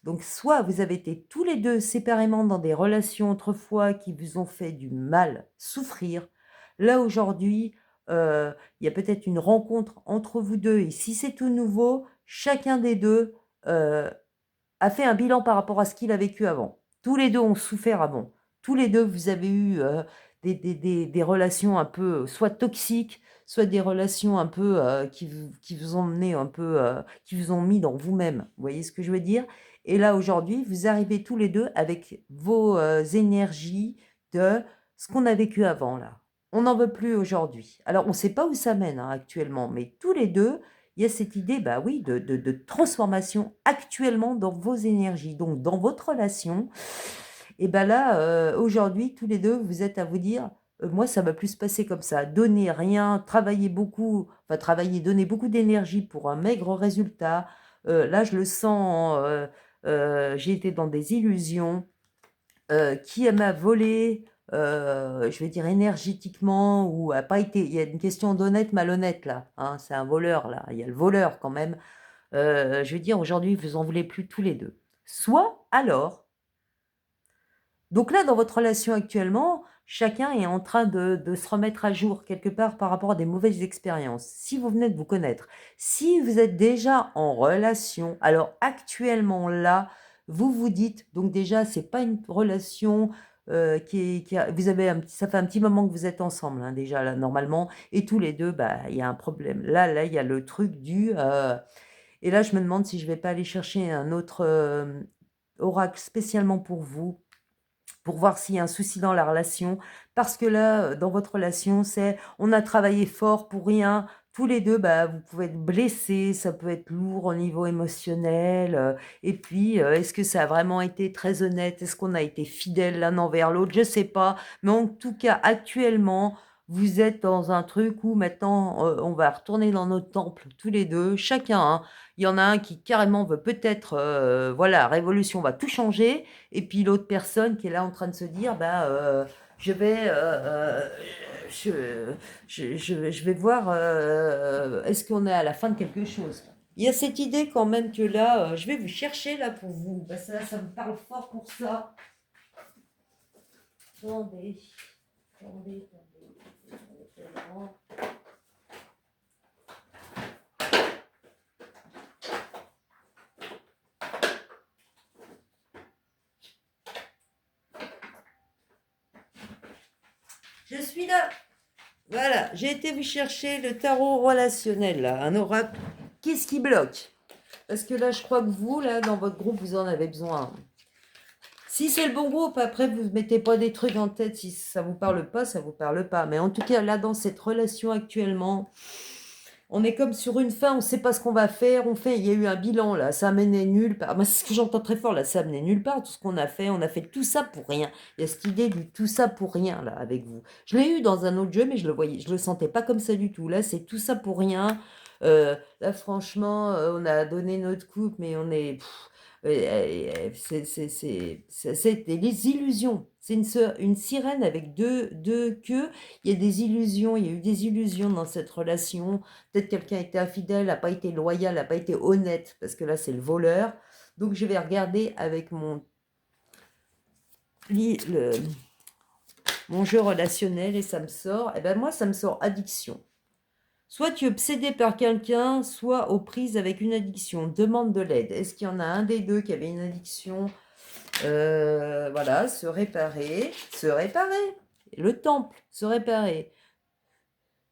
[SPEAKER 1] Donc, soit vous avez été tous les deux séparément dans des relations autrefois qui vous ont fait du mal, souffrir. Là, aujourd'hui, il y a peut-être une rencontre entre vous deux. Et si c'est tout nouveau, chacun des deux a fait un bilan par rapport à ce qu'il a vécu avant. Tous les deux ont souffert avant. Tous les deux, vous avez eu des relations un peu soit toxiques, soit des relations un peu qui vous ont mené un peu, qui vous ont mis dans vous-même. Vous voyez ce que je veux dire? Et là, aujourd'hui, vous arrivez tous les deux avec vos énergies de ce qu'on a vécu avant, là. On n'en veut plus aujourd'hui. Alors, on ne sait pas où ça mène hein, actuellement, mais tous les deux, il y a cette idée, bah oui, de transformation actuellement dans vos énergies, donc dans votre relation. Et bien là, aujourd'hui, tous les deux, vous êtes à vous dire, moi, ça va plus se passer comme ça. Donner rien, travailler beaucoup, enfin travailler, donner beaucoup d'énergie pour un maigre résultat. Là, je le sens, j'ai été dans des illusions. Qui m'a volé, je vais dire énergétiquement, ou a pas été... Il y a une question d'honnête, malhonnête là. Hein, c'est un voleur là. Il y a le voleur quand même. Je veux dire, aujourd'hui, vous en voulez plus tous les deux. Soit alors, donc là, dans votre relation actuellement, chacun est en train de se remettre à jour quelque part par rapport à des mauvaises expériences. Si vous venez de vous connaître, si vous êtes déjà en relation, alors actuellement là, vous vous dites, donc déjà, c'est pas une relation vous avez ça fait un petit moment que vous êtes ensemble hein, déjà là normalement, et tous les deux, bah il y a un problème. Là, il y a le truc et là, je me demande si je vais pas aller chercher un autre oracle spécialement pour vous, pour voir s'il y a un souci dans la relation. Parce que là, dans votre relation, c'est on a travaillé fort pour rien. Tous les deux, bah, vous pouvez être blessés, ça peut être lourd au niveau émotionnel. Et puis, est-ce que ça a vraiment été très honnête? Est-ce qu'on a été fidèles l'un envers l'autre? Je sais pas. Mais en tout cas, actuellement, vous êtes dans un truc où maintenant, on va retourner dans notre temple tous les deux, chacun. Hein. Il y en a un qui carrément veut peut-être, voilà, révolution, on va tout changer. Et puis l'autre personne qui est là en train de se dire, bah, je vais, je vais voir, est-ce qu'on est à la fin de quelque chose. Il y a cette idée quand même que là, je vais vous chercher là pour vous, parce que là, ça me parle fort pour ça. Attendez, attendez, attendez. Je suis là. Voilà, j'ai été vous chercher le tarot relationnel, là, un oracle. Qu'est-ce qui bloque? Parce que là, je crois que vous, là, dans votre groupe, vous en avez besoin. Si c'est le bon groupe, après, vous ne mettez pas des trucs en tête. Si ça ne vous parle pas, ça ne vous parle pas. Mais en tout cas, là, dans cette relation actuellement, on est comme sur une fin, on ne sait pas ce qu'on va faire. Il y a eu un bilan, là, ça menait nulle part. Moi, c'est ce que j'entends très fort, là, ça menait nulle part, tout ce qu'on a fait. On a fait tout ça pour rien. Il y a cette idée du tout ça pour rien, là, avec vous. Je l'ai eu dans un autre jeu, mais je le sentais pas comme ça du tout. Là, c'est tout ça pour rien. Là, franchement, on a donné notre coupe, mais on est... c'est des illusions. C'est une sirène avec deux queues. Il y a des illusions, il y a eu des illusions dans cette relation. Peut-être quelqu'un a été infidèle, n'a pas été loyal, n'a pas été honnête, parce que là, c'est le voleur. Donc, je vais regarder avec mon jeu relationnel et ça me sort. Et ben moi, ça me sort addiction. Soit tu es obsédé par quelqu'un, soit aux prises avec une addiction. Demande de l'aide. Est-ce qu'il y en a un des deux qui avait une addiction? Voilà, se réparer. Se réparer. Le temple, se réparer.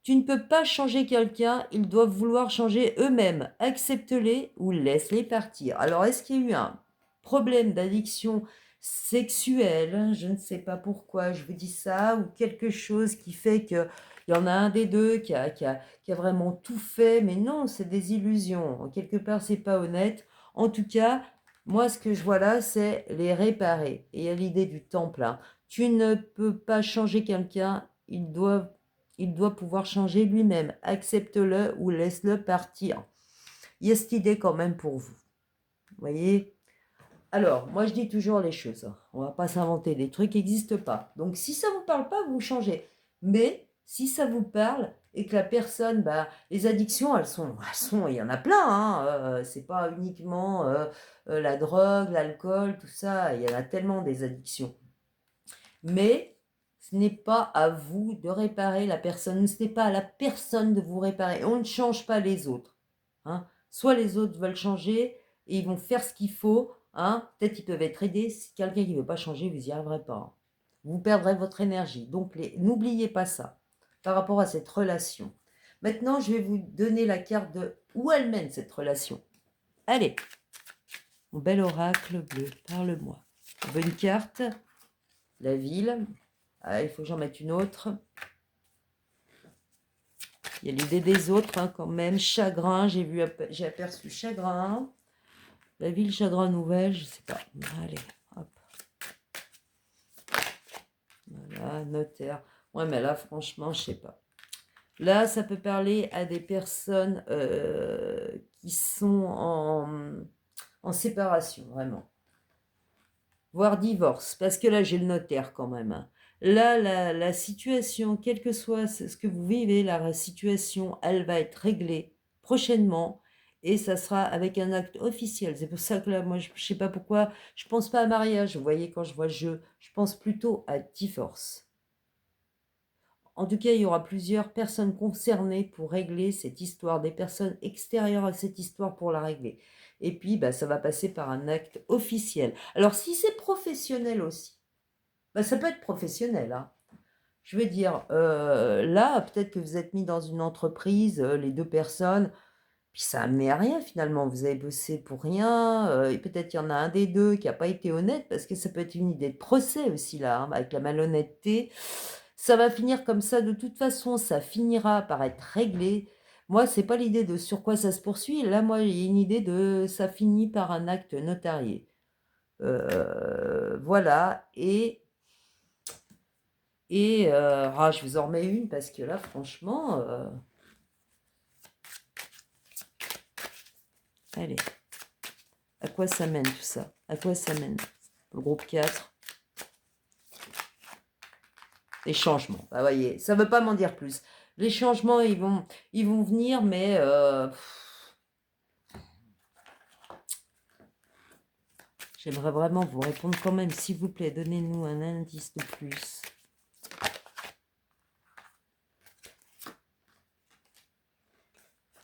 [SPEAKER 1] Tu ne peux pas changer quelqu'un, ils doivent vouloir changer eux-mêmes. Accepte-les ou laisse-les partir. Alors, est-ce qu'il y a eu un problème d'addiction sexuelle? Je ne sais pas pourquoi je vous dis ça, ou quelque chose qui fait qu'il y en a un des deux qui a vraiment tout fait, mais non, c'est des illusions. Quelque part, c'est pas honnête. En tout cas, moi, ce que je vois là, c'est les réparer. Et il y a l'idée du temple. Hein. Tu ne peux pas changer quelqu'un, il doit pouvoir changer lui-même. Accepte-le ou laisse-le partir. Il y a cette idée quand même pour vous. Vous voyez? Alors, moi je dis toujours les choses, hein. On va pas s'inventer des trucs qui n'existent pas. Donc si ça vous parle pas, vous changez. Mais si ça vous parle et que la personne, bah, les addictions, il y en a plein, hein. C'est pas uniquement la drogue, l'alcool, tout ça. Il y en a tellement des addictions. Mais ce n'est pas à vous de réparer la personne. Ce n'est pas à la personne de vous réparer. On ne change pas les autres, hein. Soit les autres veulent changer et ils vont faire ce qu'il faut, hein. Peut-être ils peuvent être aidés. Si quelqu'un qui ne veut pas changer, vous n'y arriverez pas, hein. Vous perdrez votre énergie. Donc, n'oubliez pas ça par rapport à cette relation. Maintenant, je vais vous donner la carte de où elle mène cette relation. Allez, mon bel oracle bleu, parle-moi. Bonne carte, la ville. Ah, il faut que j'en mette une autre. Il y a l'idée des autres, hein, quand même. Chagrin, j'ai aperçu chagrin. La ville, chagrin nouvelle, je sais pas. Allez, hop. Voilà, notaire. Ouais, mais là, franchement, je sais pas. Là, ça peut parler à des personnes qui sont en séparation, vraiment. Voire divorce, parce que là, j'ai le notaire quand même, hein. Là, la situation, quel que soit ce que vous vivez, la situation, elle va être réglée prochainement et ça sera avec un acte officiel. C'est pour ça que là, moi, je ne sais pas pourquoi, je ne pense pas à mariage. Vous voyez, quand je vois je pense plutôt à divorce. En tout cas, il y aura plusieurs personnes concernées pour régler cette histoire, des personnes extérieures à cette histoire pour la régler. Et puis, bah, ça va passer par un acte officiel. Alors, si c'est professionnel aussi, bah, ça peut être professionnel, hein. Je veux dire, là, peut-être que vous êtes mis dans une entreprise, les deux personnes, puis ça amené à rien finalement. Vous avez bossé pour rien, et peut-être qu'il y en a un des deux qui n'a pas été honnête, parce que ça peut être une idée de procès aussi là, hein, avec la malhonnêteté. Ça va finir comme ça, de toute façon, ça finira par être réglé. Moi, c'est pas l'idée de sur quoi ça se poursuit. Là, moi, il y a une idée de ça finit par un acte notarié. Voilà. Je vous en remets une parce que là, franchement, allez, à quoi ça mène tout ça? À quoi ça mène? Le groupe 4. Les changements. Bah, voyez, ça ne veut pas m'en dire plus. Les changements, ils vont venir, mais j'aimerais vraiment vous répondre quand même. S'il vous plaît, donnez-nous un indice de plus.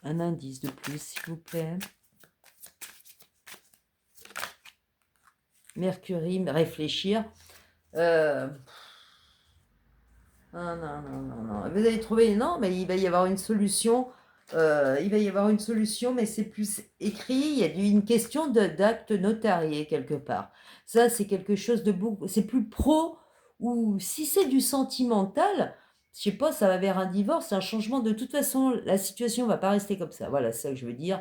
[SPEAKER 1] Un indice de plus, s'il vous plaît. Mercury, réfléchir. Non, non, non, non, non. Vous avez trouvé, non, mais il va y avoir une solution. Il va y avoir une solution, mais c'est plus écrit. Il y a une question d'acte notarié quelque part. Ça, c'est quelque chose de beaucoup. C'est plus pro. Ou si c'est du sentimental, je sais pas, ça va vers un divorce, un changement. De toute façon, la situation va pas rester comme ça. Voilà, c'est ça que je veux dire.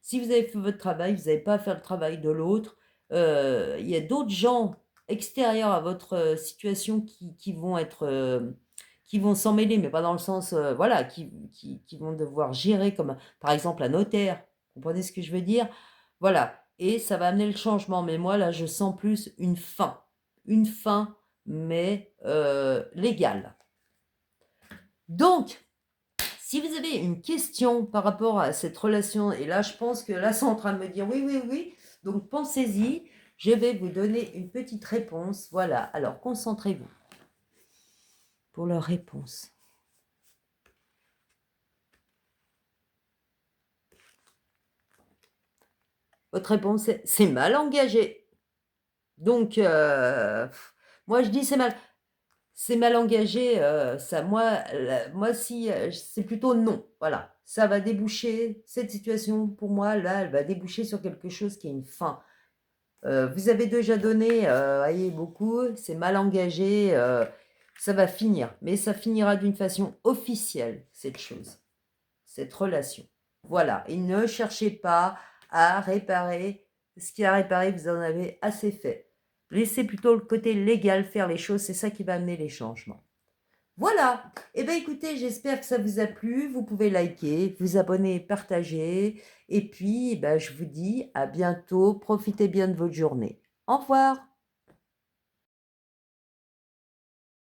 [SPEAKER 1] Si vous avez fait votre travail, vous n'avez pas à faire le travail de l'autre. Il y a d'autres gens extérieurs à votre situation qui vont être, qui vont s'en mêler, mais pas dans le sens, voilà, qui vont devoir gérer comme, par exemple, un notaire. Vous comprenez ce que je veux dire? Voilà. Et ça va amener le changement. Mais moi, là, je sens plus une fin. Une fin, mais légale. Donc, si vous avez une question par rapport à cette relation, et là, je pense que là, c'est en train de me dire oui, oui, oui, donc pensez-y, je vais vous donner une petite réponse. Voilà, alors concentrez-vous pour leur réponse. Votre réponse, c'est mal engagé. Donc, moi, je dis c'est mal engagé. Moi, si, c'est plutôt non. Voilà, ça va déboucher, cette situation, pour moi, là, elle va déboucher sur quelque chose qui a une fin. Vous avez déjà donné, voyez, beaucoup, c'est mal engagé, ça va finir. Mais ça finira d'une façon officielle, cette chose, cette relation. Voilà, et ne cherchez pas à réparer. Ce qui a réparé, vous en avez assez fait. Laissez plutôt le côté légal faire les choses, c'est ça qui va amener les changements. Voilà. Eh bien, écoutez, j'espère que ça vous a plu. Vous pouvez liker, vous abonner, partager. Et puis, ben, je vous dis à bientôt. Profitez bien de votre journée. Au revoir.